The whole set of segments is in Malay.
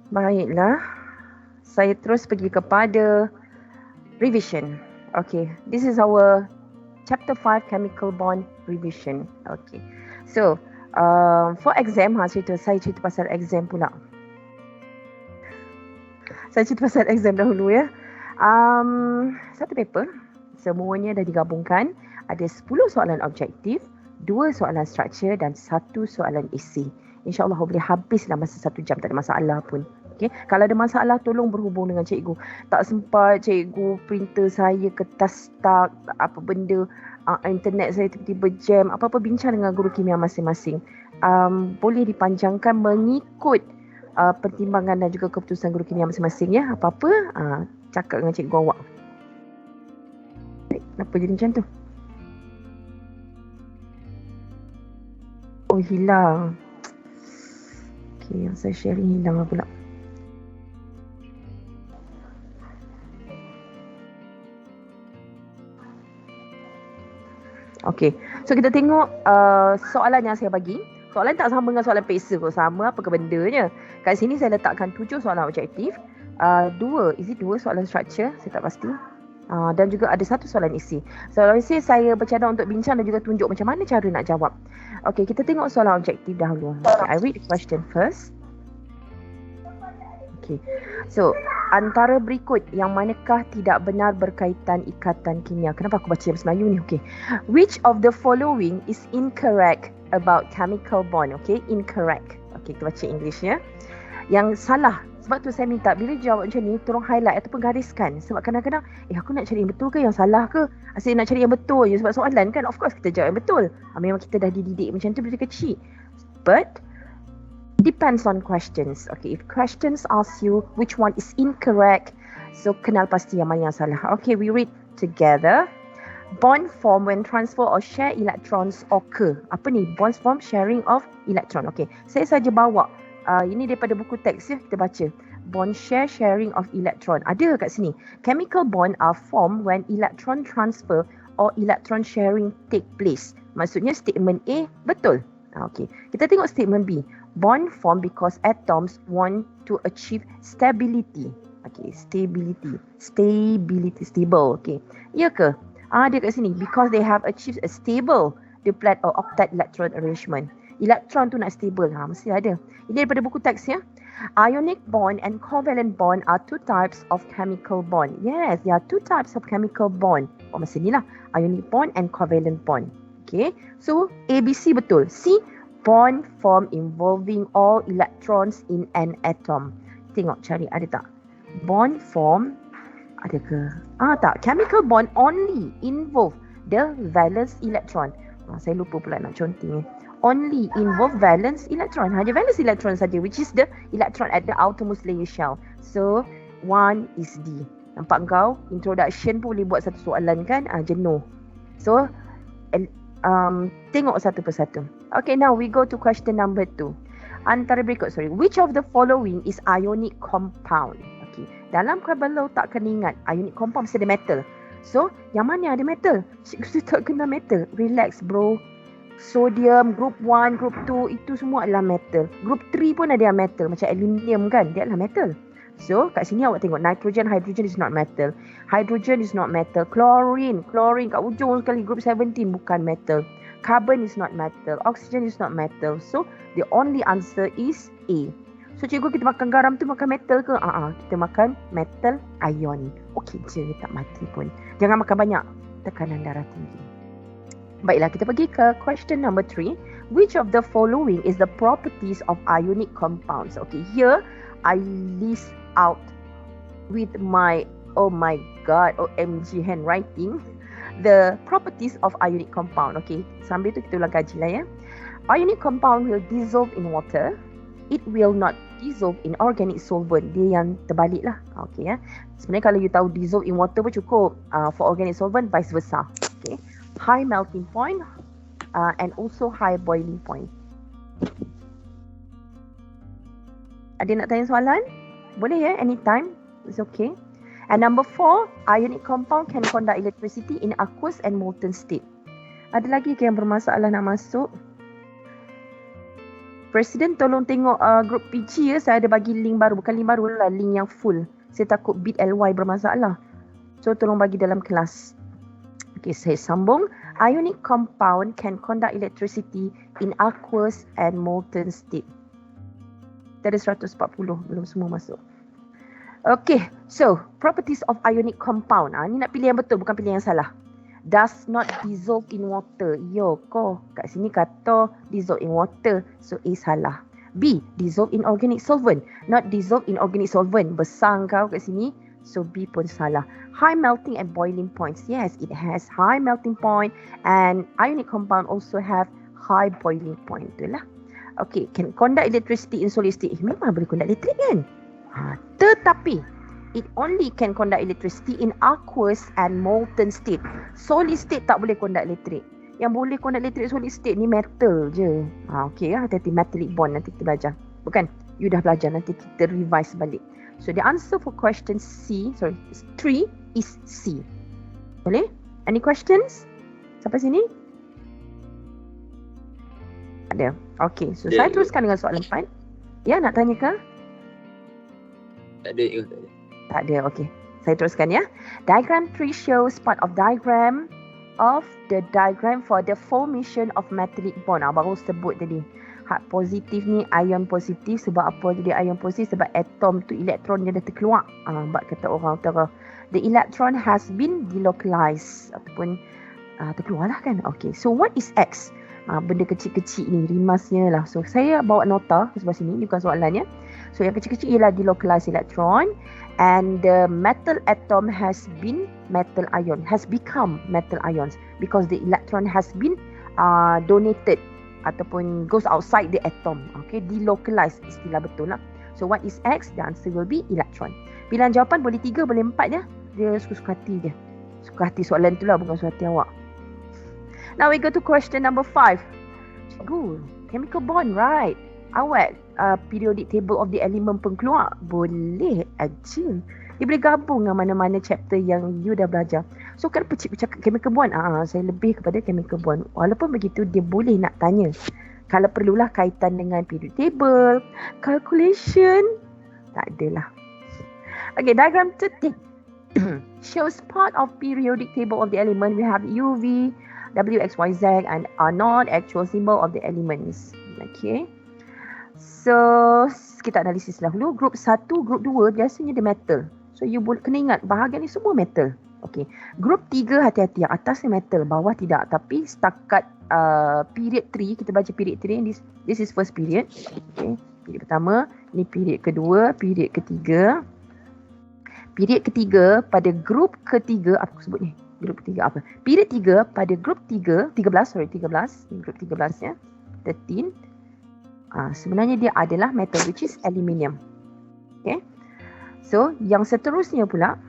Baiklah. Saya terus pergi kepada revision. Okay, this is our chapter 5 chemical bond revision. Okay. So, for exam, saya cerita pasal exam pula. Saya cerita pasal exam dahulu ya. Satu paper, semuanya dah digabungkan. Ada 10 soalan objektif, 2 soalan structure dan 1 soalan essay. InsyaAllah boleh habislah masa 1 jam, tak ada masalah pun. Okay. Kalau ada masalah, tolong berhubung dengan cikgu. Tak sempat cikgu printer saya kertas stuck, apa benda, internet saya tiba-tiba jam, apa-apa bincang dengan guru kimia masing-masing. Boleh dipanjangkan mengikut pertimbangan dan juga keputusan guru kimia masing-masing ya. Apa-apa cakap dengan cikgu awak. Kenapa jadi macam tu? Oh, hilang. Okay, yang saya sharing hilang pula. Okay, so kita tengok soalan yang saya bagi. Soalan tak sama dengan soalan peksa kot, sama apa ke bendanya. Kat sini saya letakkan 7 soalan objektif, 2 soalan structure, saya tak pasti. Dan juga ada 1 soalan isi. Soalan isi saya bercadang untuk bincang dan juga tunjuk macam mana cara nak jawab. Okay, kita tengok soalan objektif dahulu. Okay, I read the question first. Okay, so antara berikut yang manakah tidak benar berkaitan ikatan kimia? Kenapa aku baca dalam Melayu ni? Okay, which of the following is incorrect about chemical bond? Okay, incorrect. Okay, kita baca Englishnya. Yang salah. Sebab tu saya minta bila jawab macam ni, tolong highlight ataupun gariskan. Sebab kadang-kadang, aku nak cari yang betul ke yang salah ke? Asyik nak cari yang betul je. Sebab soalan kan, of course kita jawab yang betul. Memang kita dah dididik macam tu dari kecil. But, depends on questions. Okay, if questions ask you which one is incorrect, so kenal pasti yang mana yang salah. Okay, we read together. Bond form when transfer or share electrons occur. Apa ni? Bond form sharing of electron. Okay, saya saja bawa. Ini daripada buku teks ya, kita baca. Bond share sharing of electron. Ada kat sini. Chemical bond are formed when electron transfer or electron sharing take place. Maksudnya statement A betul. Okay, kita tengok statement B. Bond form because atoms want to achieve stability. Okay, stable. Okay, ya ke? Dia kat sini. Because they have achieved a stable duplet or octet electron arrangement. Elektron tu nak stable. Mesti ada. Ini daripada buku teks ya. Ionic bond and covalent bond are 2 types of chemical bond. Yes, there are 2 types of chemical bond. Masa ni lah. Ionic bond and covalent bond. Okay, so A, B, C betul. C, bond form involving all electrons in an atom. Tengok cari ada tak? Bond form ada ke? Tak. Chemical bond only involve the valence electron. Saya lupa pula nak conteng. Only involve valence electron. Hanya valence electron saja, which is the electron at the outermost layer shell. So, 1 is D. Nampak kau? Introduction pun boleh buat satu soalan kan? Jenuh. So, tengok satu persatu. Okay, now we go to question number 2. Antara berikut, which of the following is ionic compound? Okay, dalam kalau tak kena ingat, ionic compound mesti ada metal. So, yang mana yang ada metal? Cikgu tak kena metal. Relax bro. Sodium, group 1, group 2, itu semua adalah metal. Group 3 pun ada yang metal. Macam aluminium kan, dia adalah metal. So, kat sini awak tengok, nitrogen, hydrogen is not metal. Hydrogen is not metal. Chlorine kat ujung sekali, group 17 bukan metal. Carbon is not metal. Oxygen is not metal. So, the only answer is A. So, cikgu kita makan garam tu makan metal ke? Kita makan metal ion. Okey je, tak mati pun. Jangan makan banyak, tekanan darah tinggi. Baiklah, kita pergi ke question number 3. Which of the following is the properties of ionic compounds? Okay, here I list out with my, oh my god, OMG handwriting, the properties of ionic compound. Okay, sambil tu kita ulang kaji lah ya. Ionic compound will dissolve in water. It will not dissolve in organic solvent. Dia yang terbalik lah. Okay ya. Sebenarnya kalau you tahu dissolve in water pun cukup. For organic solvent, vice versa. Okay. High melting point and also high boiling point. Ada nak tanya soalan? Boleh ya, anytime. It's okay. And number 4, ionic compound can conduct electricity in aqueous and molten state. Ada lagi ke yang bermasalah nak masuk? Presiden tolong tengok group PG ya. Saya ada bagi link baru. Bukan link baru lah, link yang full. Saya takut bit.ly bermasalah. So tolong bagi dalam kelas. Okay, saya sambung. Ionic compound can conduct electricity in aqueous and molten state. Tadi 140, belum semua masuk. Okay, so properties of ionic compound. Ni nak pilih yang betul, bukan pilih yang salah. Does not dissolve in water. Yo, kat sini kata dissolve in water. So A salah. B, dissolve in organic solvent. Not dissolve in organic solvent. Besar kau kat sini. So B pun salah. High melting and boiling points. Yes, it has high melting point and ionic compound also have high boiling point. Itulah. Okay, can conduct electricity in solid state. Memang boleh conduct elektrik kan? Tetapi it only can conduct electricity in aqueous and molten state. Solid state tak boleh conduct elektrik. Yang boleh conduct elektrik solid state ni metal je. Okay, hati-hati metallic bond nanti kita belajar. Bukan, you dah belajar, nanti kita revise balik. So the answer for question 3 is C. Boleh? Any questions? Sampai sini? Ada. Okay, so saya teruskan dengan soalan 4. Ya, nak tanya ke? Tak ada. Tak ada, okay. Saya teruskan ya. Diagram 3 shows part of diagram for the formation of metallic bond. Baru sebut tadi. Hak positif ni ion positif. Sebab apa jadi ion positif? Sebab atom tu elektron dia dah terkeluar. Sebab kata orang utara. The electron has been delocalized. Ataupun terkeluar lah kan. Okay, so what is X? Benda kecil-kecil ni, rimasnya lah. So saya bawa nota ke sebelah sini. Ini bukan soalan ya. So yang kecil-kecil ialah delocalized electron. And the metal atom has become metal ions because the electron has been donated ataupun goes outside the atom. Okay, delocalized istilah betul lah. So what is X? The answer will be electron. Pilihan jawapan boleh 3, boleh 4 je. Dia suka hati je. Suka hati soalan tu lah, bukan suka hati awak. Now we go to question number 5. Cikgu, chemical bond, right? Awak periodic table of the element pun keluar. Boleh aja. Dia boleh gabung dengan mana-mana chapter yang you dah belajar. So kenapa cikgu cakap chemical bond? Saya lebih kepada chemical bond. Walaupun begitu, dia boleh nak tanya. Kalau perlulah kaitan dengan periodic table, calculation, tak adalah. Okay, diagram 13 shows part of periodic table of the element. We have UV, W, X, Y, Z and are not actual symbol of the elements. Okay. So, kita analisis dahulu. Group 1, group 2 biasanya dia metal. So, you boleh kena ingat bahagian ni semua metal. Okay. Group 3 hati-hati. Yang atas ni metal, bawah tidak. Tapi setakat period 3, kita baca period 3. This is first period. Okay. Period pertama. Ni period kedua, period ketiga. Period ketiga pada group ketiga, apa aku sebut ni? Grup ketiga apa? Period 3 pada grup 13. Grup 13 ya. 13. Sebenarnya dia adalah metal which is aluminium. Okay. So, yang seterusnya pula,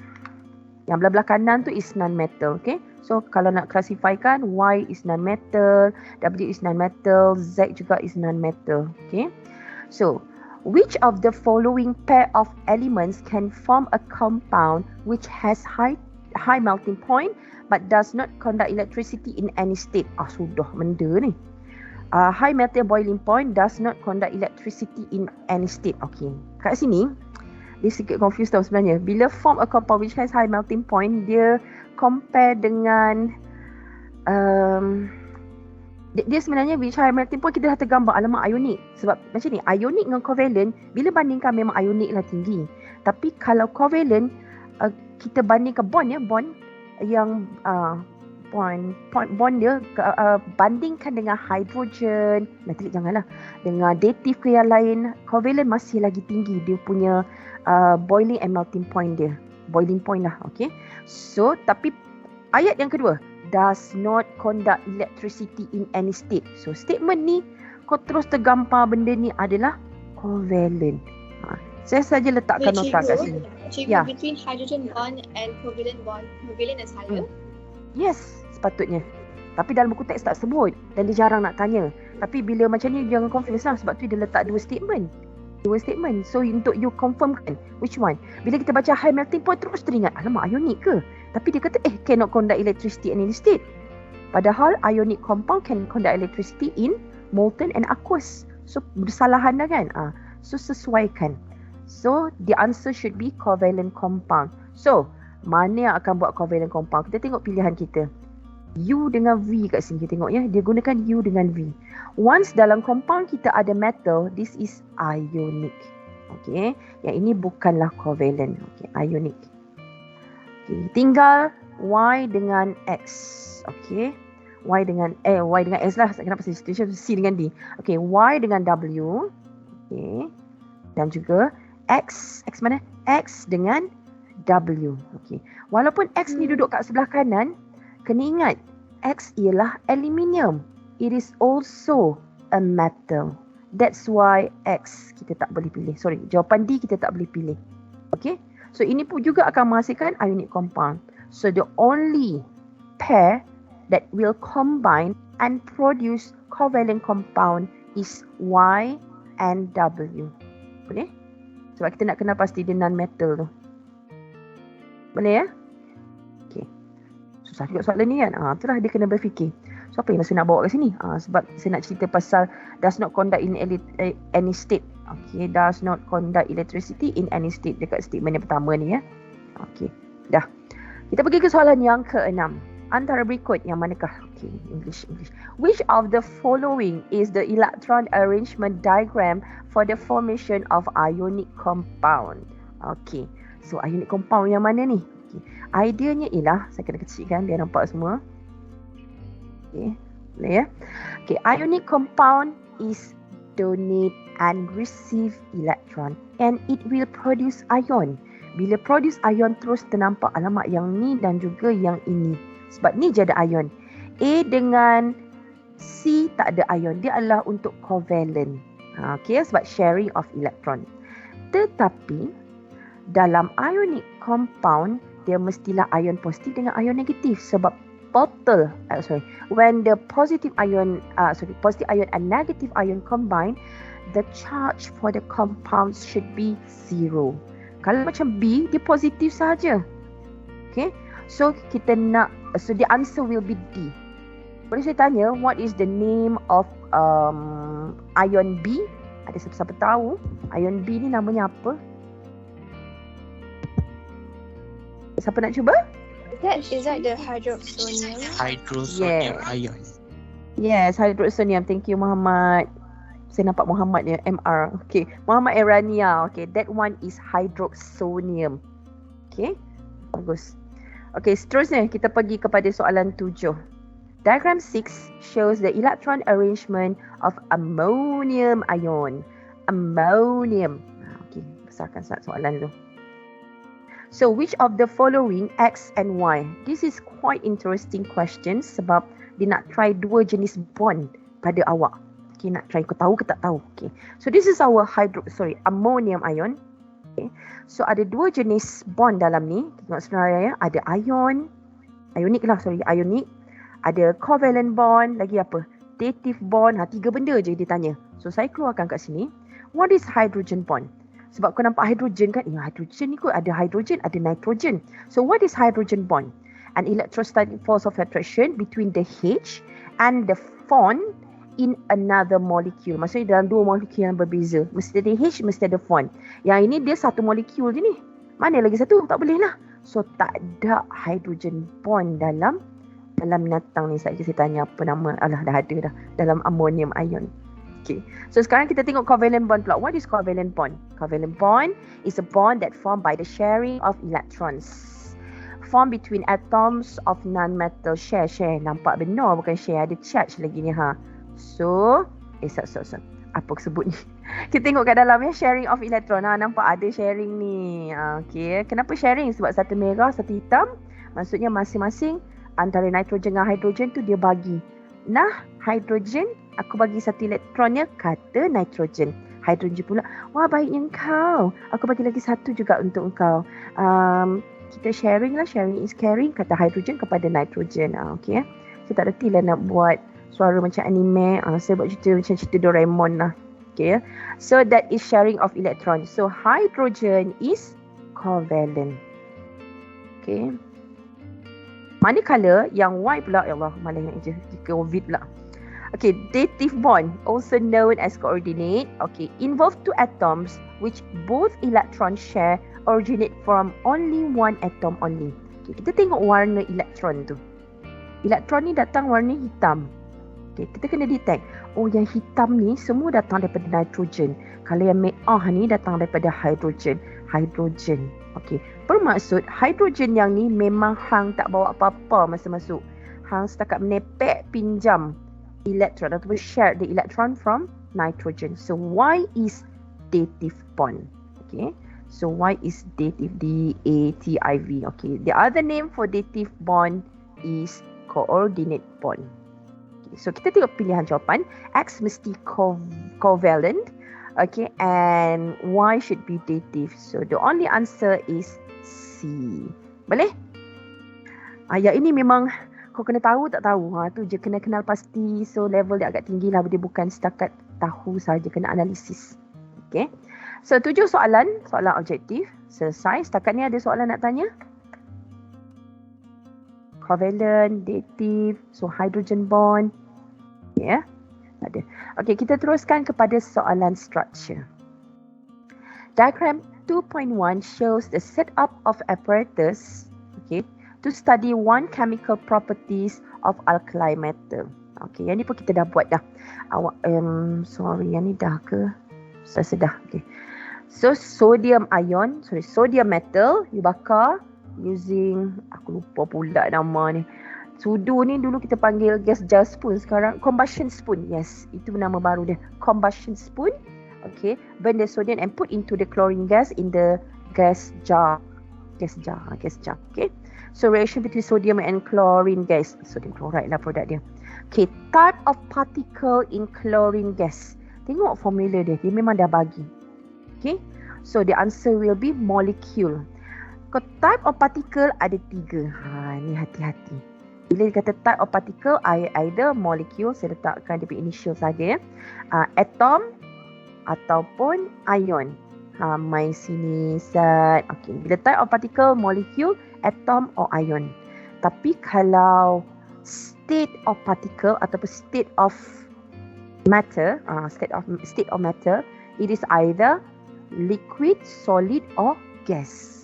yang belah-belah kanan tu is non-metal. Okay. So, kalau nak klasifikasikan, Y is non-metal, W is non-metal, Z juga is non-metal. Okay. So, which of the following pair of elements can form a compound which has high melting point but does not conduct electricity in any state? Sudah benda ni. High melting boiling point does not conduct electricity in any state. Okay. Kat sini, dia sikit confused tau sebenarnya. Bila form a compound which has high melting point, dia compare dengan dia sebenarnya which high melting point kita dah tergambar alamak ionic. Sebab macam ni, ionic dengan covalent, bila bandingkan memang ionic lah tinggi. Tapi kalau covalent, kita bandingkan bond yang bond dia bandingkan dengan hidrogen, metalik janganlah, dengan dative ke yang lain, covalent masih lagi tinggi dia punya boiling and melting point dia. Boiling point lah, okay. So, tapi ayat yang kedua, does not conduct electricity in any state. So, statement ni kau terus tergampar benda ni adalah covalent. Saya saja letakkan nota kat sini. Cikgu, between hydrogen bond and covalent bond, covalent is higher? Yes, sepatutnya. Tapi dalam buku teks tak sebut dan dia jarang nak tanya. Tapi bila macam ni jangan confuse lah, sebab tu dia letak dua statement. So untuk you confirmkan which one. Bila kita baca high melting point terus teringat, alamak ionic ke? Tapi dia kata cannot conduct electricity in any state. Padahal ionic compound can conduct electricity in molten and aqueous. So bersalahan dah kan? So sesuaikan. So the answer should be covalent compound. So mana yang akan buat covalent compound? Kita tengok pilihan kita. U dengan V kat sini, kita tengok ya. Dia gunakan U dengan V. Once dalam compound kita ada metal, this is ionic. Okay. Yang ini bukanlah covalent. Okay. Ionic. Okay. Tinggal Y dengan X. Okay. Y dengan S lah. Kenapa saya substitution C dengan D. Okay. Y dengan W. Okay. Dan juga X mana? X dengan W. Okay. Walaupun X ni duduk kat sebelah kanan, kena ingat, X ialah aluminium. It is also a metal. That's why X kita tak boleh pilih. Sorry, jawapan D kita tak boleh pilih. Okay. So ini pun juga akan menghasilkan ionic compound. So the only pair that will combine and produce covalent compound is Y and W. Boleh? Sebab kita nak kenal pasti dia non-metal tu. Boleh ya? Okay. Susah juga soalan ni kan? Itulah dia kena berfikir. So apa yang saya nak bawa ke sini? Sebab saya nak cerita pasal does not conduct in any state. Okay. Does not conduct electricity in any state. Dekat statement yang pertama ni ya. Okay. Dah. Kita pergi ke soalan yang ke-6. Antara berikut yang manakah? Okay. English. Which of the following is the electron arrangement diagram for the formation of ionic compound? Okay. So ionic compound yang mana ni? Okay. Ideanya ialah, saya kena kecilkan biar nampak semua. Okay. Boleh ya? Okay. Ionic compound is donate and receive electron and it will produce ion. Bila produce ion terus ternampak alamat yang ni dan juga yang ini. Sebab ni je ada ion. A dengan C tak ada ion. Dia adalah untuk covalent. Okay, sebab sharing of electron. Tetapi dalam ionic compound, dia mestilah ion positif dengan ion negatif. Sebab when the positive ion and negative ion combine, the charge for the compounds should be 0. Kalau macam B, dia positif saja. Okay, so kita nak, so the answer will be D. Boleh saya tanya, what is the name of ion B? Ada siapa-siapa tahu ion B ni namanya apa? Siapa nak cuba? Is that the hydroxonium? Hydroxonium ion. Yes, hydroxonium. Thank you, Muhammad. Saya nampak Muhammad ya, MR. Okay, Muhammad Erania. Okay, that one is hydroxonium. Okay, bagus. Okay, seterusnya kita pergi kepada soalan 7. Diagram 6 shows the electron arrangement of ammonium ion. Ammonium. Okay, besarkan soalan tu. So, which of the following X and Y? This is quite interesting question sebab dia nak try dua jenis bond pada awak. Okay, nak try kau tahu ke tak tahu. Okay. So, this is our ammonium ion. Okay. So, ada dua jenis bond dalam ni. Tengok sebenarnya ya. Ada ionic. Ada covalent bond. Lagi apa? Dative bond. 3 benda je dia tanya. So, saya keluarkan kat sini. What is hydrogen bond? Sebab kau nampak hydrogen kan? Hydrogen ni kot ada hydrogen, ada nitrogen. So what is hydrogen bond? An electrostatic force of attraction between the H and the bond in another molecule. Maksudnya dalam dua molekul yang berbeza. Mesti ada H, mesti ada bond. Yang ini dia satu molekul je ni. Mana lagi satu? Tak boleh lah. So tak ada hydrogen bond dalam binatang ni. Saya tanya apa nama. Alah dah ada dah. Dalam ammonium ion. Okay. So sekarang kita tengok covalent bond pula. What is covalent bond? Covalent bond is a bond that formed by the sharing of electrons. Formed between atoms of non-metal. Share. Nampak benar bukan share. Ada charge lagi ni ha. So, apa aku sebut ni? Kita tengok kat dalam ya, sharing of electron. Nampak ada sharing ni. Okay. Kenapa sharing? Sebab satu merah, satu hitam. Maksudnya masing-masing antara nitrogen dengan hidrogen tu dia bagi. Nah, hidrogen aku bagi satu elektronnya, kata nitrogen. Hidrogen pula, wah baiknya engkau. Aku bagi lagi satu juga untuk engkau. Kita sharing lah, sharing is caring, kata hidrogen kepada nitrogen. Okay. Saya tak reti lah nak buat suara macam anime. Saya buat cerita macam cerita Doraemon lah. Okay. So that is sharing of electron. So hydrogen is covalent. Okay. Manakala yang Y pula, ya Allah, malah je COVID pula. Okay, dative bond, also known as coordinate, okay, involve two atoms which both electrons share originate from only one atom only. Okay, kita tengok warna elektron tu. Elektron ni datang warna hitam. Okay, kita kena detect. Oh, yang hitam ni semua datang daripada nitrogen. Kalau yang merah ni datang daripada hidrogen. Hidrogen. Okay, bermaksud hidrogen yang ni memang hang tak bawa apa-apa masa masuk. Hang setakat menepek pinjam electron ataupun share the electron from nitrogen. So Y is dative bond. Okay. So Y is dative, D-A-T-I-V. Okay. The other name for dative bond is coordinate bond. Okay. So kita tengok pilihan jawapan. X mesti covalent. Okay. And Y should be dative. So the only answer is C. Boleh? Ayat ini memang kau kena tahu tak tahu. Tu je kena kenal pasti. So level dia agak tinggi lah. Dia bukan setakat tahu saja. Kena analisis. Okay. So 7 soalan objektif. Selesai. Setakat ni ada soalan nak tanya? Covalent, dative, so hydrogen bond. Ya. Yeah. Ada. Okay, kita teruskan kepada soalan structure. Diagram 2.1 shows the setup of apparatus, okay, to study one chemical properties of alkali metal. Okay, yang ni pun kita dah buat dah. Sorry, yang ni dah ke? Saya sedah. Okay. So, sodium metal, you bakar using, aku lupa pula nama ni. Sudu ni dulu kita panggil gas jar spoon, sekarang combustion spoon. Yes, itu nama baru dia. Combustion spoon. Okay, burn the sodium and put into the chlorine gas in the gas jar. Okay. So reaction between sodium and chlorine gas. Sodium chloride lah produk dia. Okay, type of particle in chlorine gas. Tengok formula dia memang dah bagi. Okay, so the answer will be molecule. Type of particle ada 3. Ni hati-hati. Bila dia kata type of particle, either molecule, saya letakkan dia punya initial saja ya. Atom ataupun ion. Main sini, set. Okay. Bila type of particle, molecule, atom or ion. Tapi kalau state of particle ataupun state of matter, state of matter, it is either liquid, solid or gas.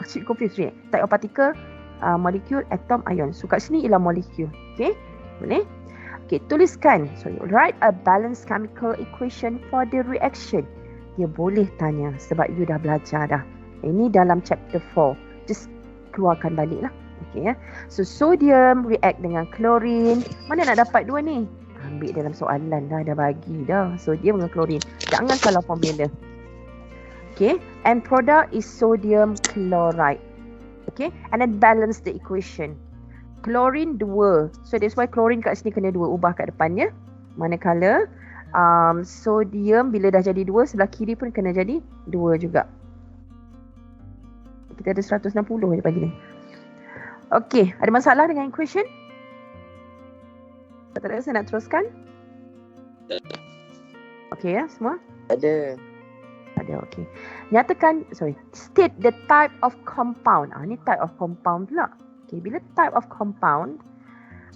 Cik confused ni. Type of particle, molecule, atom, ion. So kat sini ialah molecule. Okay, boleh? Okay, tuliskan. So write a balanced chemical equation for the reaction. Dia boleh tanya sebab you dah belajar dah. Ini dalam chapter 4. Just keluarkan balik lah. Okay ya. So sodium react dengan chlorine. Mana nak dapat dua ni? Ambil dalam soalan dah bagi dah. Sodium dengan chlorine. Jangan salah formula. Okay, and product is sodium chloride. Okay, and then balance the equation. Chlorine 2. So that's why chlorine kat sini kena 2. Ubah kat depannya. Manakala sodium bila dah jadi 2, sebelah kiri pun kena jadi 2 juga. Kita ada 160 je pagi ni. Okay, ada masalah dengan equation? Tak ada, saya nak teruskan. Okay ya, semua? Ada. Okay. State the type of compound. Ni type of compound pula. Okay, bila type of compound,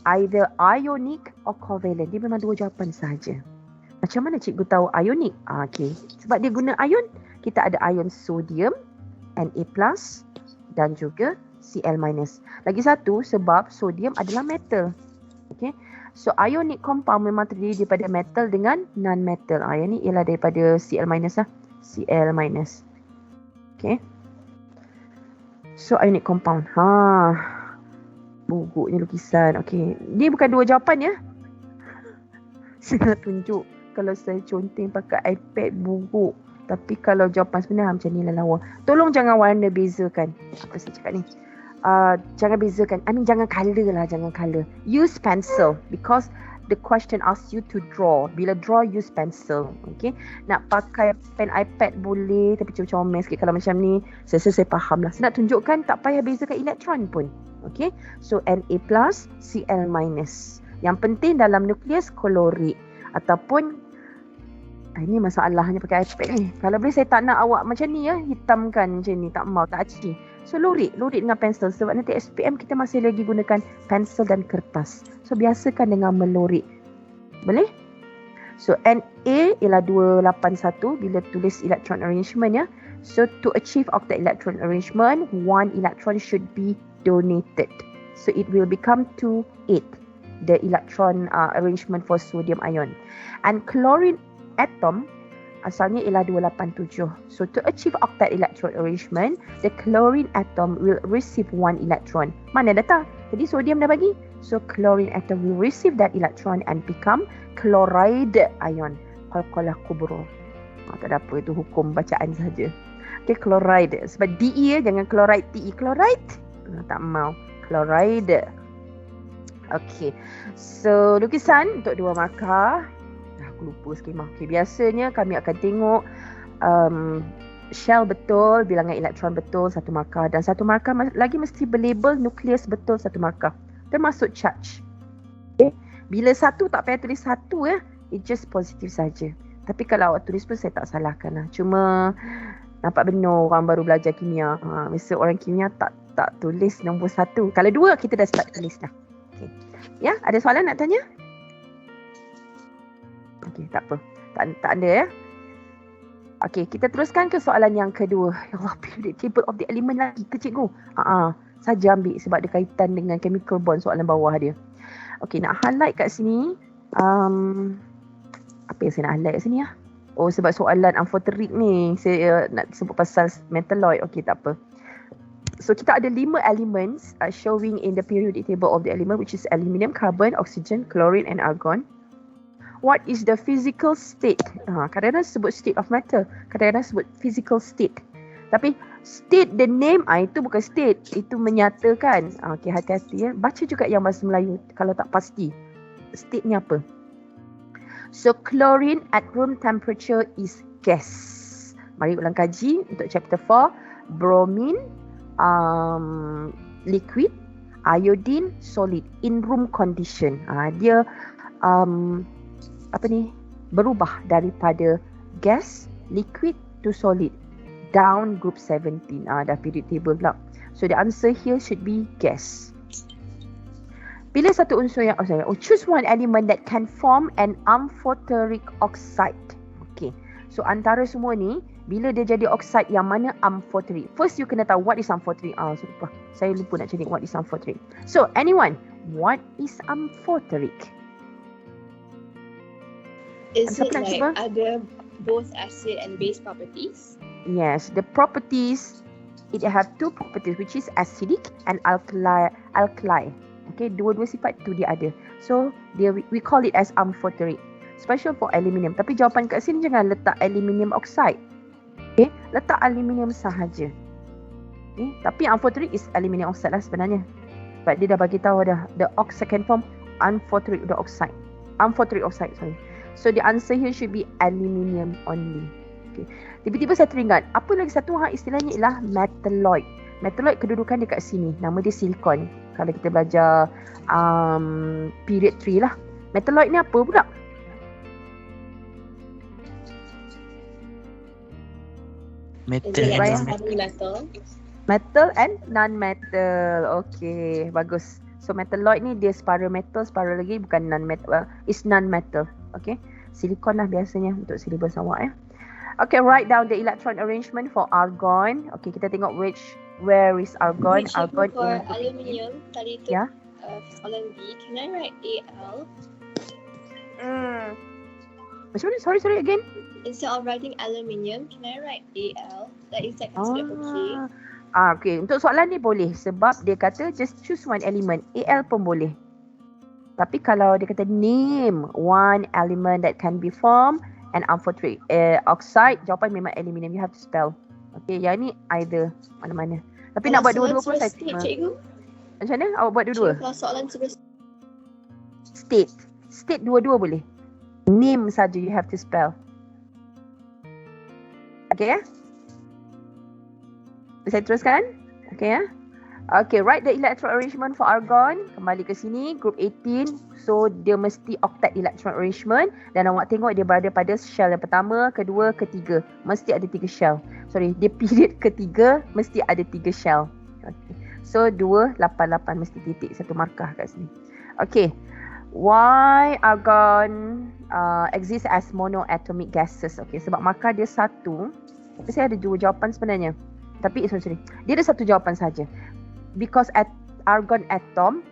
either ionic or covalent. Dia memang 2 jawapan sahaja. Macam mana cikgu tahu ionic? Okay. Sebab dia guna ion, kita ada ion sodium, Na+, dan juga Cl-. Lagi satu, sebab sodium adalah metal. Okay. So, ionic compound memang terdiri daripada metal dengan non-metal. Yang ni ialah daripada Cl- lah. Cl-. Okay. So, ionic compound. Buguknya lukisan. Okay. Ni bukan 2 jawapan ya. Saya nak tunjuk. Kalau saya conteng pakai iPad, buguk. Tapi kalau jawapan sebenar macam ni lah lawa. Tolong jangan warna bezakan. Apa saya cakap ni? Jangan bezakan. Jangan colour lah. Jangan colour. Use pencil. Because the question asks you to draw. Bila draw, use pencil. Okay. Nak pakai pen iPad boleh. Tapi comel sikit kalau macam ni. Saya faham lah. Saya nak tunjukkan tak payah bezakan elektron pun. Okay. So, Na+, Cl-. Yang penting dalam nukleus klorik. Ataupun ini masalahnya pakai iPad ni. Kalau boleh saya tak nak awak macam ni ya. Hitamkan macam ni. Tak mau, tak aci. So lorik dengan pensel. Sebab nanti SPM kita masih lagi gunakan pensel dan kertas. So biasakan dengan melorik. Boleh? So Na ialah 281 bila tulis electron arrangement ya. So to achieve octet electron arrangement, 1 electron should be donated. So it will become 2,8, the electron arrangement for sodium ion. And chlorine atom asalnya ialah 287. So to achieve octet electron arrangement, the chlorine atom will receive 1 electron. Mana datang? Jadi sodium dah bagi. So chlorine atom will receive that electron and become chloride ion. Qalqalah kubra. Tak ada apa, itu hukum bacaan saja. Okay, chloride. Sebab DE jangan chloride, TE. Chloride? Tak mau. Chloride. Okay. So, lukisan untuk 2 markah. Aku lupa skema. Okay, biasanya kami akan tengok shell betul, bilangan elektron betul, 1 markah. Dan 1 markah lagi mesti berlabel nukleus betul 1 markah. Termasuk charge. Okay. Bila 1 tak payah tulis 1 ya. It just positif saja. Tapi kalau awak tulis pun saya tak salahkan lah. Cuma nampak benar orang baru belajar kimia. Biasa orang kimia tak tulis nombor 1. Kalau 2 kita dah start tulis dah. Okay. Ya, ada soalan nak tanya? Okey, tak apa. Tak ada ya. Okey, kita teruskan ke soalan yang kedua. Ya Allah, periodic table of the element lagi ke cikgu? Saja ambil sebab ada kaitan dengan chemical bond soalan bawah dia. Okey, nak highlight kat sini. Apa yang saya nak highlight kat sini ya? Oh, sebab soalan amphoteric ni saya nak sebut pasal metalloid. Okey, tak apa. So kita ada 5 elements showing in the periodic table of the element, which is aluminium, carbon, oxygen, chlorine and argon. What is the physical state? Kadang-kadang sebut state of matter, kadang-kadang sebut physical state. Tapi state the name itu bukan state, itu menyatakan. Okey, hati-hati ya. Baca juga yang bahasa Melayu kalau tak pasti. State ni apa? So chlorine at room temperature is gas. Mari ulang kaji untuk chapter 4. Bromine liquid, iodine solid in room condition. Dia berubah daripada gas, liquid to solid down group 17. Dah period table pula. So the answer here should be gas. Pilih satu unsur yang choose one element that can form an amphoteric oxide. Okay. So antara semua ni, bila dia jadi oxide yang mana amphoteric? First you kena tahu what is amphoteric. Saya lupa nak cari what is amphoteric. So anyone, what is amphoteric? Is it like ada both acid and base properties? Yes, the properties, it have 2 properties which is acidic and alkali. Okay, dua-dua sifat tu dia ada. So we call it as amphoteric. Special for aluminium. Tapi jawapan kat sini jangan letak aluminium oxide. Okay, letak aluminium sahaja. Okay, tapi amphoteric is aluminium oxide lah sebenarnya. Sebab dia dah bagi tahu dah the second form amphoteric oxide. Amphoteric oxide, sorry. So the answer here should be aluminium only. Okay. Tiba-tiba saya teringat, apa lagi satu istilahnya ialah metalloid. Metalloid kedudukan dia kat sini. Nama dia silikon. Kalau kita belajar period 3 lah. Metalloid ni apa pula? Metal and non-metal. Okay, bagus. So metalloid ni dia separuh metal, separuh lagi bukan non-metal. It's non-metal. Okay. Silikon lah biasanya untuk silibus awak ya. Okay, write down the electron arrangement for argon. Okay, kita tengok where is argon. Argon for aluminium, tadi tu soalan B. Can I write Al? Macam mana? Sorry again. Instead of writing aluminium, can I write Al? That is that considered okay? Okay, untuk soalan ni boleh sebab dia kata just choose one element. Al pun boleh. Tapi kalau dia kata name one element that can be formed and amphoteric oxide, jawapan memang aluminium. You have to spell. Okay, yang ni either mana-mana. Tapi nak buat dua-dua pun saya terima. Macam mana? Awak buat dua-dua? Kalau soalan State dua-dua boleh. Name saja you have to spell. Okay ya? Saya teruskan? Okay ya? Okay, write the electron arrangement for argon. Kembali ke sini, group 18. So, dia mesti octet electron arrangement. Dan awak tengok dia berada pada shell yang pertama, kedua, ketiga. Mesti ada 3 shell. Sorry, dia period ketiga, mesti ada 3 shell. Okay. So, 2, 8, 8 mesti titik. 1 markah kat sini. Okay. Why argon exists as monoatomic gases? Okay, sebab markah dia satu. Tapi saya ada dua jawapan sebenarnya. Tapi sorry. Dia ada satu jawapan saja. Because argon atom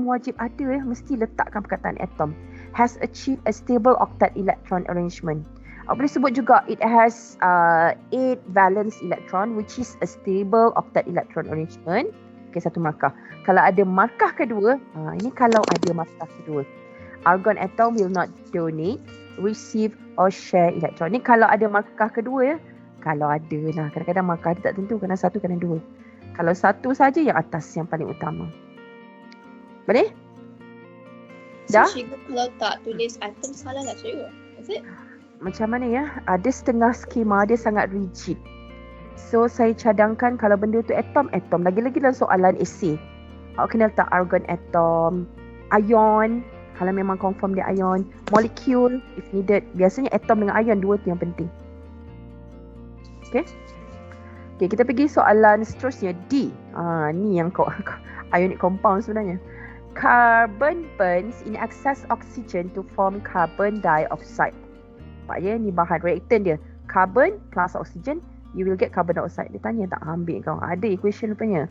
wajib ada mesti letakkan perkataan atom. Has achieved a stable octet electron arrangement. Boleh sebut juga it has 8 valence electron which is a stable octet electron arrangement. Okay, satu markah. Kalau ada markah kedua, ini kalau ada markah kedua. Argon atom will not donate, receive or share electron. Ni kalau ada markah kedua ya. Kalau ada lah. Kadang-kadang markah dia tak tentu. Kena satu, kena dua. Kalau satu saja yang atas yang paling utama. Boleh? Dah? So, cikgu kalau tak tulis atom salah tak cikgu? Is it? Macam mana ya? Ada setengah skema dia sangat rigid. So saya cadangkan kalau benda tu atom. Lagi-lagi dalam soalan essay. Awak kena letak argon atom, ion, kalau memang confirm dia ion, molecule if needed. Biasanya atom dengan ion dua tu yang penting. Okay. Okay, kita pergi soalan seterusnya D. Ni yang ionic compound sebenarnya. Carbon burns in excess oxygen to form carbon dioxide. Nampak ya, ni bahan reaktan dia. Carbon plus oxygen, you will get carbon dioxide. Dia tanya tak ambil kau. Ada equation rupanya.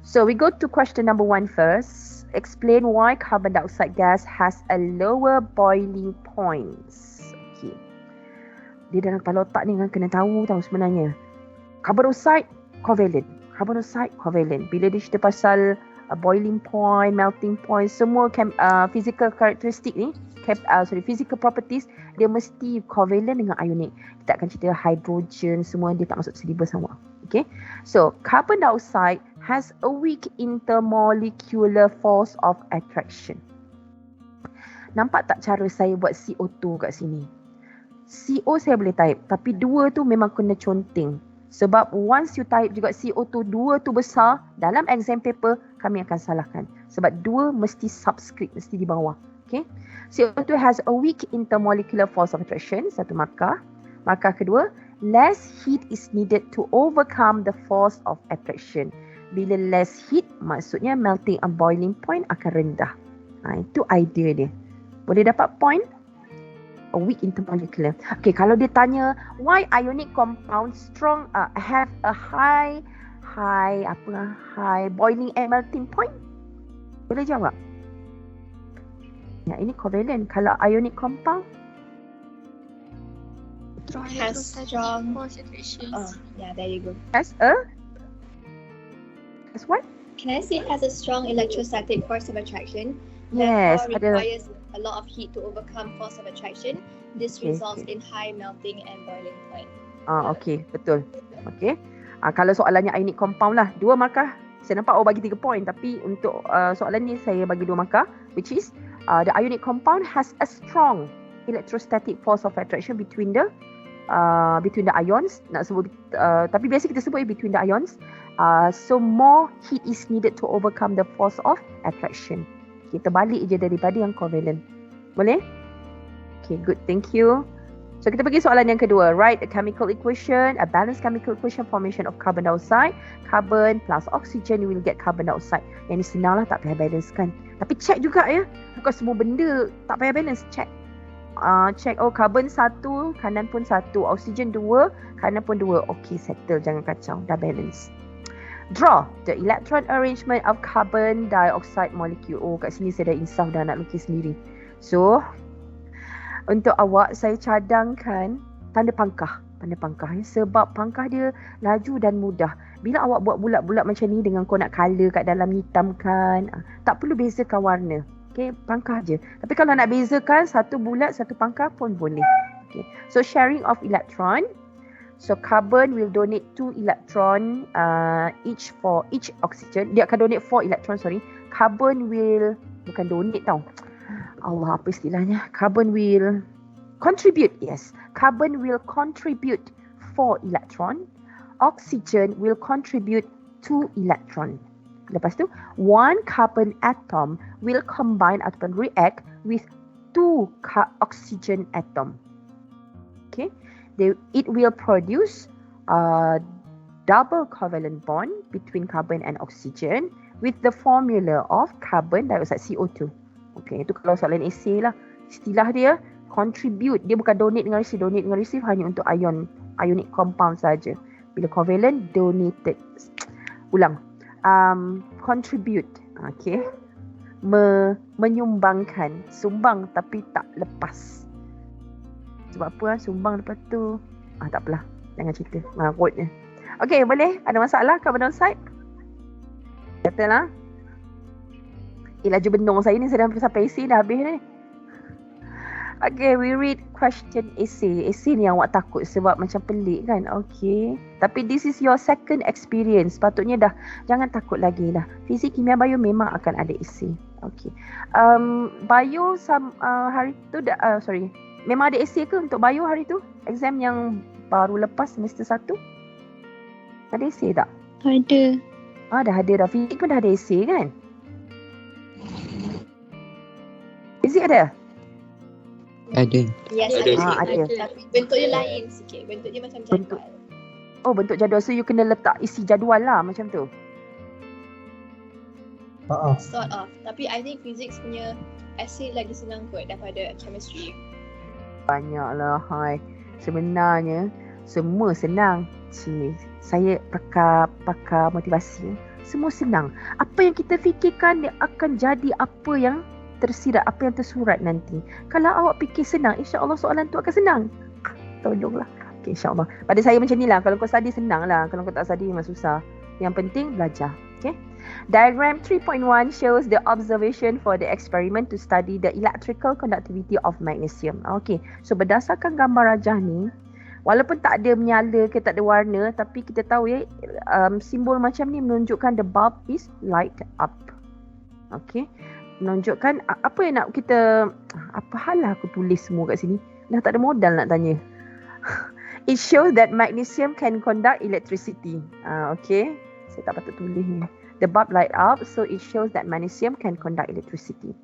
So we go to question number 1 first. Explain why carbon dioxide gas has a lower boiling point. Okay. Dia dalam kepala otak ni kan kena tahu sebenarnya. Carbon dioxide covalent. Carbon dioxide covalent. Bila dia cerita pasal boiling point, melting point, semua physical characteristic ni, physical properties, dia mesti covalent dengan ionic. Kita akan cerita hydrogen, semua dia tak masuk syllabus sama. Okay. So, carbon dioxide has a weak intermolecular force of attraction. Nampak tak cara saya buat CO2 kat sini? CO saya boleh type, tapi dua tu memang kena conteng. Sebab once you type juga CO2, dua tu besar, dalam exam paper kami akan salahkan. Sebab dua mesti subscript, mesti di bawah. Okay. CO2 has a weak intermolecular force of attraction, satu markah. Markah kedua, less heat is needed to overcome the force of attraction. Bila less heat, maksudnya melting and boiling point akan rendah. Itu idea dia. Boleh dapat point? A weak intermolecular. Okay, kalau dia tanya why ionic compound strong have a high boiling and melting point, boleh jawab? Ya, ini covalent. Kalau ionic compound Has strong concentrations. Yeah, there you go. As what? Can I say has a strong electrostatic force of attraction? Yes, Therefore requires a lot of heat to overcome force of attraction. This results in high melting and boiling point. Okay, betul. Okay. Kalau soalannya ionic compound lah, 2 markah. Saya nampak awak bagi 3 point, tapi untuk soalan ni saya bagi 2 markah, which is the ionic compound has a strong electrostatic force of attraction between the ions. Nak sebut tapi biasa kita sebut between the ions. So more heat is needed to overcome the force of attraction. Kita balik je daripada yang covalent. Boleh? Okay, good. Thank you. So kita pergi soalan yang kedua. Write a chemical equation, a balanced chemical equation formation of carbon dioxide. Carbon plus oxygen, you will get carbon dioxide. Yang ni senang lah, tak payah balance kan. Tapi check juga ya. Bukan semua benda tak payah balance. Check. Check, carbon 1, kanan pun 1. Oxygen 2, kanan pun 2. Okay, settle. Jangan kacau. Dah balance. Draw the electron arrangement of carbon dioxide molecule. Kat sini saya dah insaf dah nak lukis sendiri. So, untuk awak saya cadangkan tanda pangkah ya. Sebab pangkah dia laju dan mudah. Bila awak buat bulat-bulat macam ni dengan kau nak colour kat dalam hitamkan, tak perlu bezakan warna. Okay, pangkah je. Tapi kalau nak bezakan satu bulat, satu pangkah pun boleh. Okay. So sharing of electron. So carbon will donate 2 electron each for each oxygen. Dia akan donate 4 electron, Carbon will, bukan donate tau. Allah, apa istilahnya? Carbon will contribute, yes. Carbon will contribute 4 electron. Oxygen will contribute 2 electron. Lepas tu, 1 carbon atom will combine ataupun react with 2 oxygen atom. Okay. It will produce a double covalent bond between carbon and oxygen with the formula of carbon dioxide CO2. Okay, itu kalau soalan esei lah. Istilah dia contribute. Dia bukan donate dengan receive. Donate dengan receive hanya untuk ionic compound saja. Bila covalent, donated. Ulang. Contribute. Okay. Menyumbangkan. Sumbang tapi tak lepas. Sebab apa? Sumbang lepas tu. Tak apalah. Jangan cerita. Quote-nya. Okay, boleh? Ada masalah carbon dioxide? Katalah. Laju bendung saya ni saya dah sampai essay dah habis ni. Okay, we read question essay. Essay ni yang awak takut sebab macam pelik kan? Okay. Tapi this is your second experience. Patutnya dah jangan takut lagi lah. Fizik, kimia, bio memang akan ada essay. Okay. Bio hari tu memang ada essay ke untuk bio hari tu? Exam yang baru lepas semester 1? Ada essay tak? Ada. Dah ada dah. Fizik pun dah ada essay kan? Fizik ada? Ada. Yes, Ada. ada. Tapi bentuk dia lain sikit. Bentuk dia macam jadual. Bentuk jadual. So you kena letak isi jadual lah macam tu. Sort of. Tapi I think physics punya essay lagi senang kot daripada chemistry. Banyaklah hai. Sebenarnya semua senang. Saya pakar motivasi. Semua senang. Apa yang kita fikirkan dia akan jadi apa yang tersirat, apa yang tersurat nanti. Kalau awak fikir senang, insya-Allah soalan tu akan senang. Tolonglah. Okay, insya-Allah. Pada saya macam ni lah. Kalau kau study senang lah. Kalau kau tak study memang susah. Yang penting belajar. Okay. Diagram 3.1 shows the observation for the experiment to study the electrical conductivity of magnesium. Okay. So berdasarkan gambar rajah ni, walaupun tak ada menyala ke tak ada warna, tapi kita tahu ya, simbol macam ni menunjukkan the bulb is light up. Okay. Menunjukkan apa yang nak kita, apa hal lah aku tulis semua kat sini. Dah tak ada modal nak tanya. It shows that magnesium can conduct electricity. Okay. Saya tak patut tulis ni. The bulb light up, so it shows that magnesium can conduct electricity.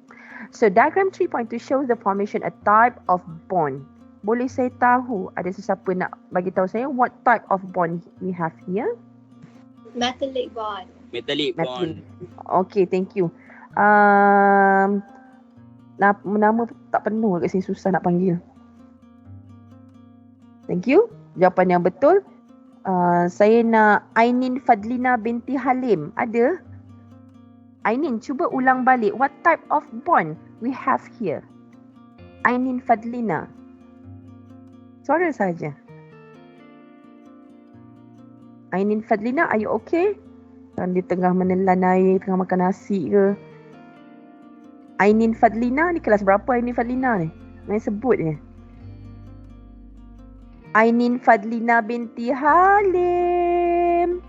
So diagram 3.2 shows the formation a type of bond. Boleh saya tahu, ada sesiapa nak bagi tahu saya what type of bond we have here? Metallic bond. Metallic bond. Okay, thank you. Nama tak penuh kat sini, susah nak panggil. Thank you. Jawapan yang betul. Saya nak Ainin Fadlina binti Halim. Ada? Ainin, cuba ulang balik. What type of bond we have here? Ainin Fadlina. Suara saja. Ainin Fadlina, are you okay? Di tengah menelan air, tengah makan nasi ke? Ainin Fadlina ni kelas berapa Ainin Fadlina ni? Main sebut je. Ainin Fadlina binti Halim.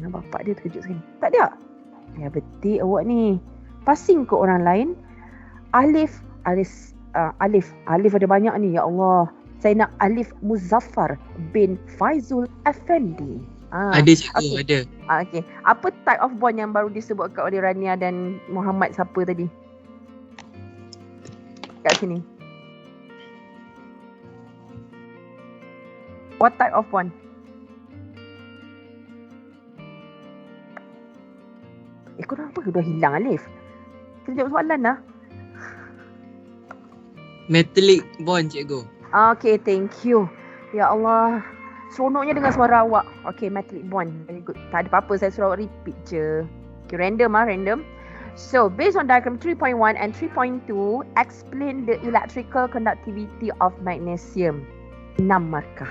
Bapak dia terkejut sekali. Tak ada? Ya betul awak ni. Passing ke orang lain. Alif ada banyak ni. Ya Allah. Saya nak Alif Muzaffar bin Faizul Effendi. Ada cikgu, okay. ada. Okay. Apa type of bond yang baru disebutkan oleh Rania dan Muhammad siapa tadi? Kat sini. What type of bond? Korang apa dah hilang Alif? Kita jawab soalan dah. Metallic bond cikgu. Okay, thank you. Ya Allah. Seronoknya dengan suara awak. Okay, metallic bond. Very good. Tak ada apa-apa, saya suruh repeat je. Okay, random. So, based on diagram 3.1 and 3.2, explain the electrical conductivity of magnesium. 6 markah.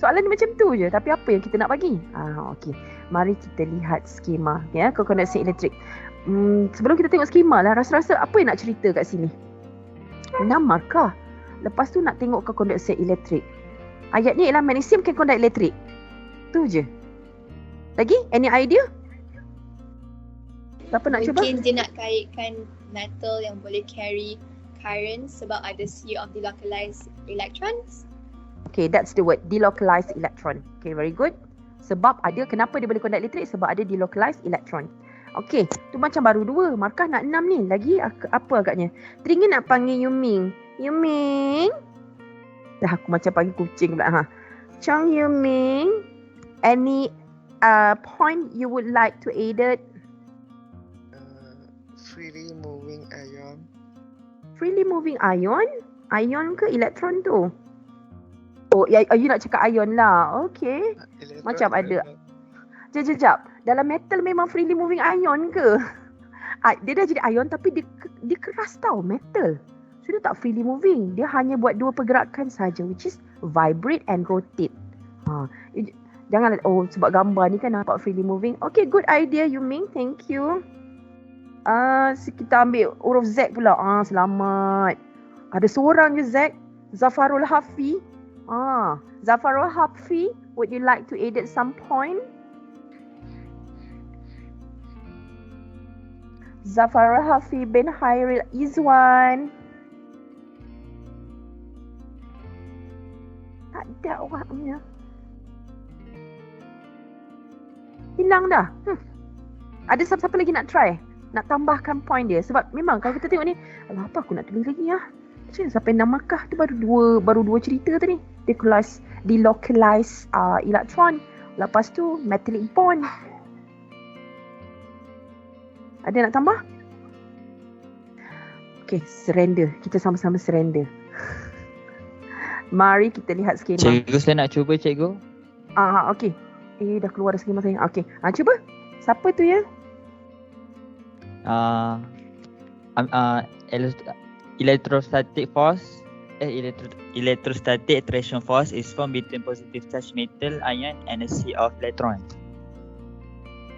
Soalan ni macam tu je, tapi apa yang kita nak bagi? Okay. Mari kita lihat skema ya, conduction elektrik. Sebelum kita tengok skema lah, rasa-rasa apa yang nak cerita kat sini? 6 markah. Lepas tu nak tengok ke conduction elektrik. Ayat ni ialah magnesium can conduct elektrik. Tu je. Lagi? Any idea? Siapa nak cuba? Mungkin dia nak kaitkan metal yang boleh carry current sebab ada sea of delocalized electrons. Okay, that's the word. Delocalized electron. Okay, very good. Sebab ada, kenapa dia boleh conduct elektrik? Sebab ada delocalized electron. Okay, tu macam baru 2. Markah nak 6 ni. Lagi apa agaknya? Teringin nak panggil Yuming. Yuming. Dah aku macam panggil kucing pula. Chong Yuming. Any point you would like to add it? freely moving ion. Freely moving ion? Ion ke elektron tu? Oh, you nak cakap ion lah. Okay. Electron Macam ada. ion. Sekejap. Dalam metal memang freely moving ion ke? Dia dah jadi ion tapi dia keras tau, metal. So dia tak freely moving. Dia hanya buat dua pergerakan saja, which is vibrate and rotate. Jangan, sebab gambar ni kan nampak freely moving. Okay, good idea Yuming. Thank you. Kita ambil huruf Z pula. Selamat. Ada seorang je Z. Zafarul Hafi. Zafarul Hafi, would you like to add some point? Zafarul Hafi bin Hairil Izwan. Tak ada awaknya. Hilang dah. Ada siapa lagi nak try? Nak tambahkan point dia. Sebab memang kalau kita tengok ni, alah apa aku nak tulis lagi ya? Macam sampai 6 markah tu baru dua cerita tadi. Delocalize electron. Lepas tu metallic bond. Ada nak tambah? Okay, surrender. Kita sama-sama surrender. Mari kita lihat skema. Cikgu, saya nak cuba cikgu. Okay. Dah keluar dah skema saya. Okay. Cuba. Siapa tu ya? Electrostatic force. Electrostatic attraction force is formed between positive charge metal ion and a sea of electron.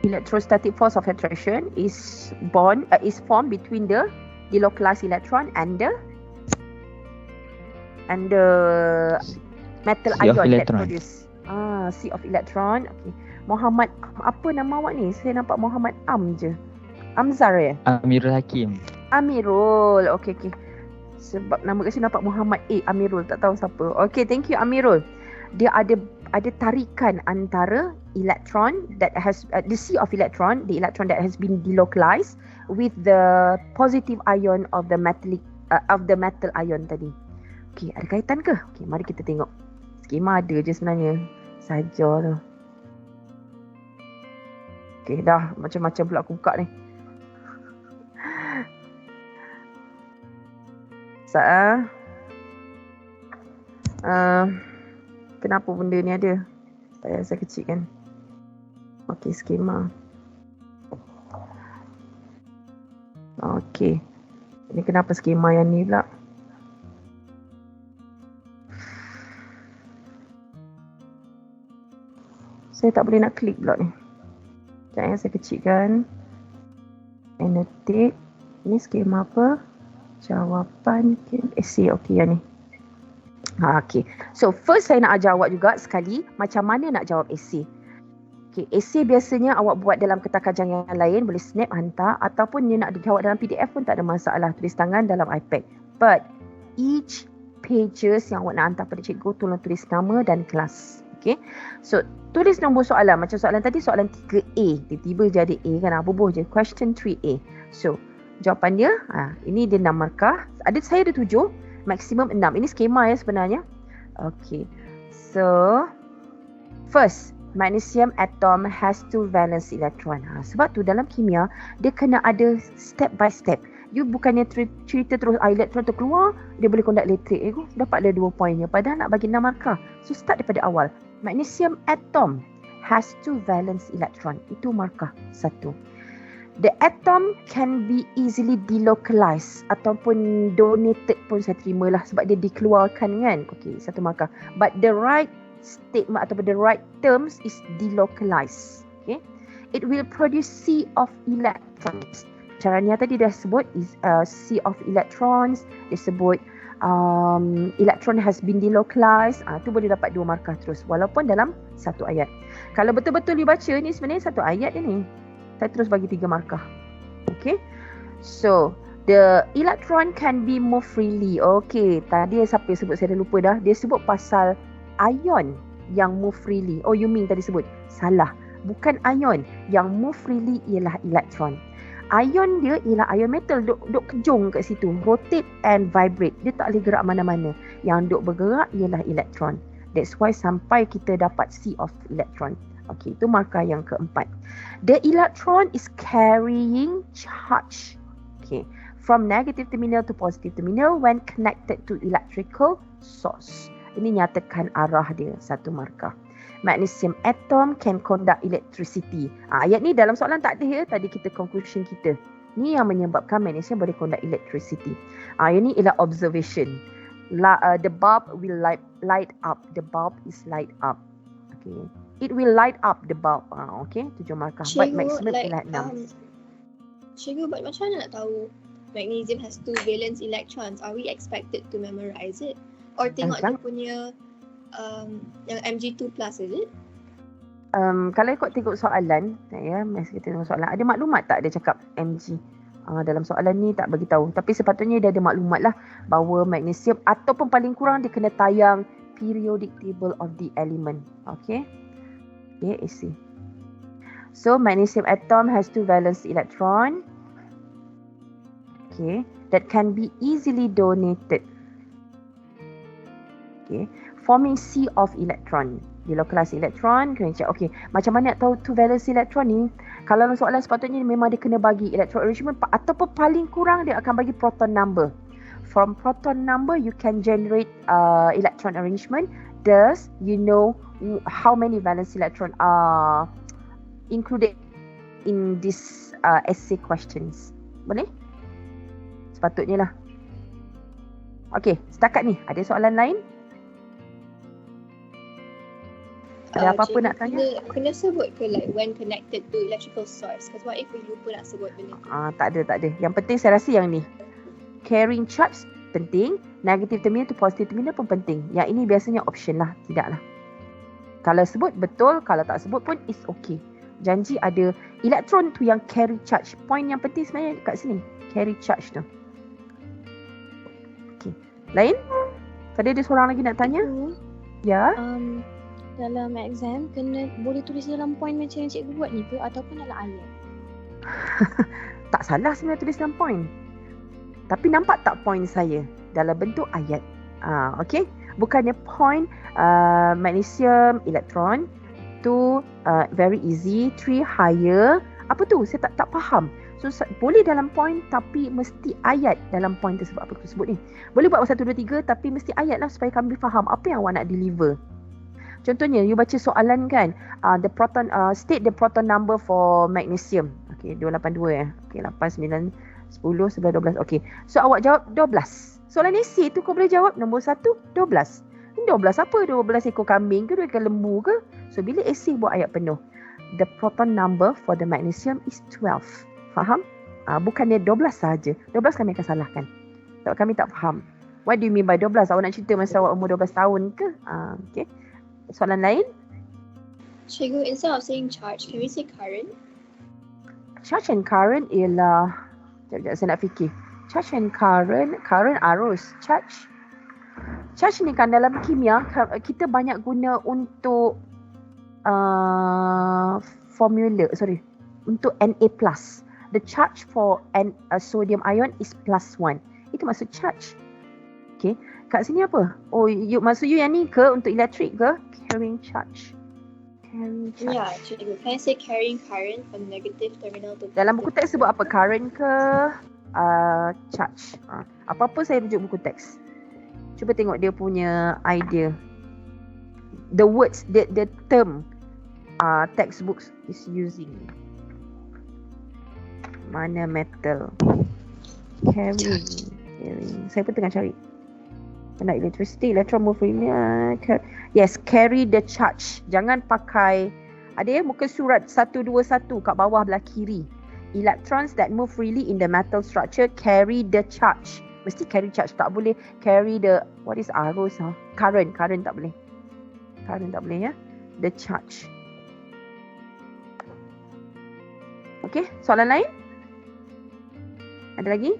Electrostatic force of attraction is formed between the delocalized electron and the metal sea ion that electron. produce. Sea of electron. Okay. Muhammad, apa nama awak ni? Saya nampak Muhammad je. Amzar ya? Amirul Hakim. Amirul. Okay. Sebab nama kat sini nampak Muhammad Amirul, tak tahu siapa. Okay, thank you Amirul. Dia ada tarikan antara electron that has the sea of electron, the electron that has been delocalized with the positive ion of the metal ion tadi. Okay, ada kaitan ke? Okay, mari kita tengok. Skema ada je sebenarnya. Saja tu. Okay, dah macam-macam pula aku buka ni. Kenapa benda ni ada? Payah saya kecilkan. Okey, skema. Okey. Ini kenapa skema yang ni pula? Saya tak boleh nak klik pula ni. Sekejap saya kecilkan. Annotate. Ini skema apa? Jawapan essay. Okey yang ni. Okay. So first saya nak ajar awak juga sekali macam mana nak jawab essay. Okay, essay biasanya awak buat dalam kertas kajang yang lain, boleh snap hantar ataupun dia nak dijawab dalam PDF pun tak ada masalah, tulis tangan dalam iPad. But each pages yang awak nak hantar pada cikgu, tolong tulis nama dan kelas. Okay. So tulis nombor soalan. Macam soalan tadi, soalan 3A. Tiba-tiba jadi A kan, bubuh je. Question 3A. So jawapan dia, ini dia 6 markah. Saya ada 7, maksimum 6. Ini skema ya sebenarnya. Okay. So, first, magnesium atom has 2 valence electron. Sebab tu dalam kimia, dia kena ada step by step. You bukannya cerita terus elektron tu keluar, dia boleh conduct elektrik. Dapatlah 2 poinnya. Padahal nak bagi 6 markah. So, start daripada awal. Magnesium atom has 2 valence electron. Itu markah 1. The atom can be easily delocalized ataupun donated pun saya terimalah sebab dia dikeluarkan kan. Okey, 1 markah. But the right statement ataupun the right terms is delocalized. Okay. It will produce sea of electrons. Caranya tadi dah sebut is sea of electrons. Dia sebut electron has been delocalized. Tu boleh dapat 2 markah terus walaupun dalam 1 ayat. Kalau betul-betul dibaca ni sebenarnya 1 ayat je ni. Saya terus bagi 3 markah. Okay. So, the electron can be moved freely. Okay. Tadi siapa yang sebut? Saya dah lupa dah. Dia sebut pasal ion yang move freely. Oh, Yuming tadi sebut. Salah. Bukan ion. Yang move freely ialah electron. Ion dia ialah ion metal. Duk kejung kat situ. Rotate and vibrate. Dia tak boleh gerak mana-mana. Yang duk bergerak ialah electron. That's why sampai kita dapat sea of electron. Okey, itu markah yang keempat. The electron is carrying charge. Okay. From negative terminal to positive terminal when connected to electrical source. Ini nyatakan arah dia, 1 markah. Magnesium atom can conduct electricity. Ayat ni dalam soalan tak ada ya. Tadi kita conclusion kita. Ni yang menyebabkan magnesium boleh conduct electricity. Ayat ni ialah observation. The bulb will light up. The bulb is light up. Okay. It will light up the bulb. Okay. 7 markah. But maximum ialah 6. Cikgu, but macam mana nak tahu magnesium has 2 valence electrons? Are we expected to memorize it? Or tengok dia punya yang Mg2 plus, is it? Kalau ikut tengok soalan, ya, masa kita tengok soalan, ada maklumat tak dia cakap Mg? Dalam soalan ni tak bagi tahu. Tapi sepatutnya dia ada maklumat lah bahawa magnesium ataupun paling kurang dia kena tayang periodic table of the element. Okay. Okay, AC. So magnesium atom has 2 valence electron. Okay, that can be easily donated. Okay, forming sea of electron. Delocalized electron, kena check. Okay, macam mana nak tahu 2 valence electron ni? Kalau dalam soalan sepatutnya memang dia kena bagi electron arrangement ataupun paling kurang dia akan bagi proton number. From proton number you can generate electron arrangement. Thus, you know how many valence electron are included in this essay questions. Boleh? Sepatutnya lah. Okay, setakat ni ada soalan lain? Ada apa-apa nak tanya? Kena sebut ke like when connected to electrical source? Because what if we lupa nak sebut benda tu? Tak ada. Yang penting saya rasa yang ni. Carrying charge penting, negative terminal to positive terminal pun penting. Yang ini biasanya option lah, tidaklah. Kalau sebut betul, kalau tak sebut pun is okay. Janji ada elektron tu yang carry charge. Point yang penting sebenarnya kat sini, carry charge tu. Okay. Lain? Tadi ada seorang lagi nak tanya? Ya. Dalam exam boleh tulis dalam point macam yang cikgu buat ni ke ataupun dalam ayat? Tak salah sebenarnya tulis dalam point. Tapi nampak tak point saya dalam bentuk ayat? Okay. Bukannya point magnesium electron tu very easy, 3 higher. Apa tu? Saya tak faham. So boleh dalam point tapi mesti ayat dalam point tersebut. Apa tu sebut ni? Boleh buat 1, 2, 3 tapi mesti ayat lah supaya kami faham apa yang awak nak deliver. Contohnya, you baca soalan kan, the proton state the proton number for magnesium. Okay, 282 ya. Okay, 8, 9, 10, 11, 12. Okay, so awak jawab 12. Soalan essay tu kau boleh jawab nombor 1, 12. 12 apa? 12 ekor kambing ke 2 ekor lembu ke? So, bila essay buat ayat penuh, the proton number for the magnesium is 12. Faham? Bukannya 12 sahaja. 12 kami akan salahkan. Sebab kami tak faham. What do you mean by 12? Awak nak cerita masa awak umur 12 tahun ke? Okay. Soalan lain? Cikgu, instead of saying charge, can we say current? Charge and current ialah... Sekejap, saya nak fikir. Charge and current arus. Charge ni kan dalam kimia, kita banyak guna untuk untuk Na+. The charge for sodium ion is +1. Itu maksud charge. Okay. Kat sini apa? Oh, maksud you yang ni ke untuk elektrik ke? Carrying charge. Yeah, cikgu. Can I say carrying current from negative terminal to Dalam buku teks sebut apa? Current ke? Charge. Apa-apa saya rujuk buku teks. Cuba tengok dia punya idea. The words, the term textbooks is using. Mana metal? Carrying. Saya pun tengah cari. Nak electricity, electron move freely. Yes, carry the charge. Jangan pakai, ada ya muka surat 121 kat bawah belah kiri. Electrons that move freely in the metal structure carry the charge. Mesti carry charge, tak boleh carry the, what is arus? Current tak boleh. Current tak boleh ya. The charge. Okay, soalan lain? Ada lagi?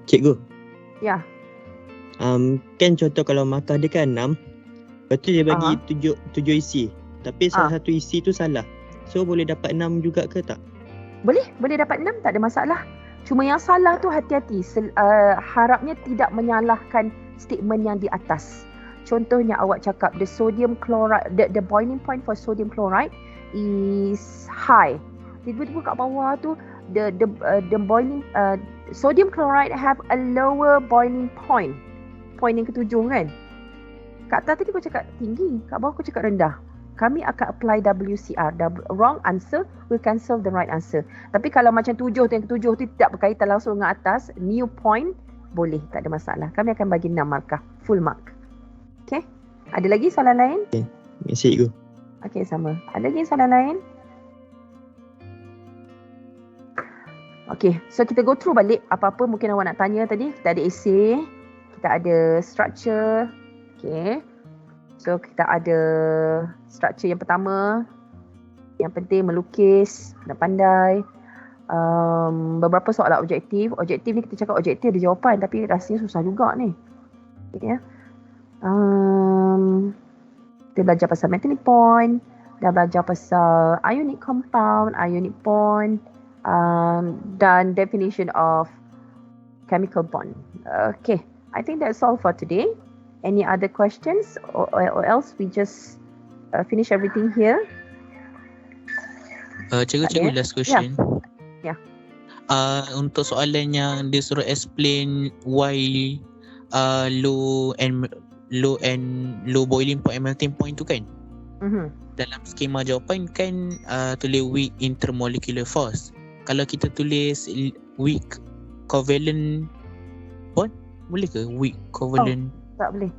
Cikgu. Ya. Kan contoh kalau markah dia kan 6. Lepas tu dia bagi 7 isi. Tapi salah satu isi tu salah. So boleh dapat 6 juga ke tak? Boleh dapat 6, tak ada masalah. Cuma yang salah tu hati-hati. Harapnya tidak menyalahkan statement yang di atas. Contohnya awak cakap the sodium chloride, the boiling point for sodium chloride is high. Tiba-tiba kat bawah tu the boiling sodium chloride have a lower boiling point. Point yang ketujuh kan. Kat atas tadi kau cakap tinggi, kat bawah kau cakap rendah. Kami akan apply WCR. Wrong answer will cancel the right answer. Tapi kalau macam tujuh tu, yang ketujuh tu tidak berkaitan langsung dengan atas, new point, boleh, tak ada masalah. Kami akan bagi 6 markah, full mark. Okay. Ada lagi soalan lain? Mesej cikgu. Okay, sama. Ada lagi soalan lain? Okay, so kita go through balik apa-apa mungkin awak nak tanya tadi. Kita ada essay, kita ada structure. Okay. So kita ada structure yang pertama. Yang penting melukis, nak pandai. Beberapa soalan objektif. Objektif ni kita cakap objektif ada jawapan, tapi rasanya susah juga ni. Okay, ya. Kita belajar pasal melting point. Dah belajar pasal ionic compound, ionic bond. Dan definition of chemical bond. Okay, I think that's all for today. Any other questions or else we just finish everything here? Cikgu, last question. Ya. Untuk soalan yang dia suruh explain why low boiling point and melting point tu kan? Dalam skema jawapan kan tulis weak intermolecular force. Kalau kita tulis weak covalent bond, boleh ke weak covalent? Tak boleh.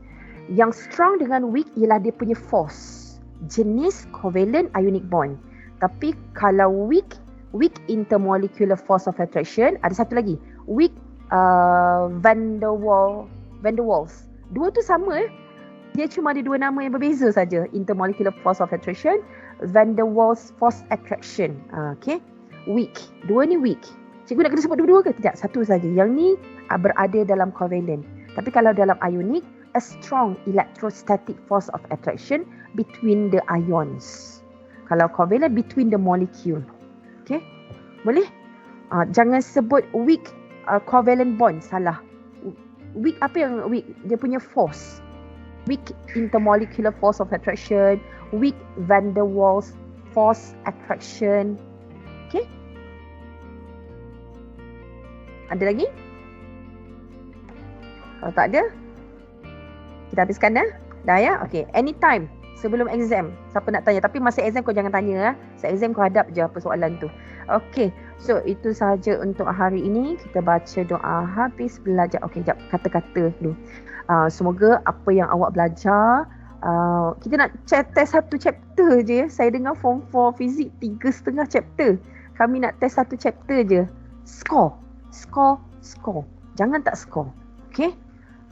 Yang strong dengan weak ialah dia punya force. Jenis covalent ionic bond. Tapi kalau weak intermolecular force of attraction, ada satu lagi. Weak van der Waals. Dua tu sama. Dia cuma ada dua nama yang berbeza saja. Intermolecular force of attraction, van der Waals force attraction. Okay. Weak. Dua ni weak. Cikgu nak kena sebut dua-dua ke? Tidak, satu saja. Yang ni berada dalam covalent. Tapi kalau dalam ionic, a strong electrostatic force of attraction between the ions. Kalau covalent, between the molecule. Okay? Boleh? Jangan sebut weak covalent bond. Salah. Weak, apa yang weak? Dia punya force. Weak intermolecular force of attraction. Weak van der Waals force attraction. Okay? Ada lagi? Kalau tak ada, kita habiskan dah. Dah ya? Okay. Anytime sebelum exam, siapa nak tanya. Tapi masa exam kau jangan tanya. Masa exam kau hadap je apa soalan tu. Okay. So, itu sahaja untuk hari ini. Kita baca doa habis belajar. Okay, jap. Kata-kata dulu. Semoga apa yang awak belajar, kita nak test satu chapter je. Saya dengar form 4 fizik 3.5 chapter. Kami nak test satu chapter je. Score. Jangan tak score. Okay?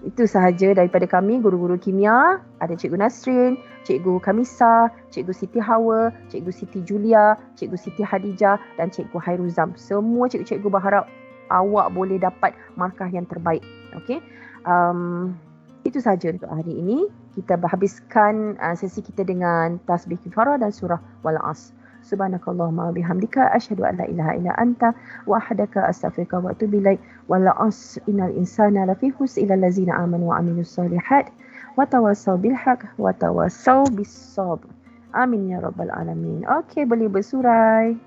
Itu sahaja daripada kami, guru-guru kimia. Ada Cikgu Nasrin, Cikgu Kamisa, Cikgu Siti Hawa, Cikgu Siti Julia, Cikgu Siti Hadijah dan Cikgu Hairuzam. Semua cikgu-cikgu berharap awak boleh dapat markah yang terbaik. Okay? Itu sahaja untuk hari ini. Kita habiskan sesi kita dengan tasbih kifarah dan surah Wal-As. Subhanakallahumma bihamdika asyhadu an la ilaha illa anta wahdaka astaghfiruka wa atubu ilaik. Wal 'asr innal insana lafi khusr illa allazina amanu wa amilus solihat wa tawassaw bil haqq wa tawassaw bis sabr. Amin ya rabbal alamin. Okey, boleh bersurai.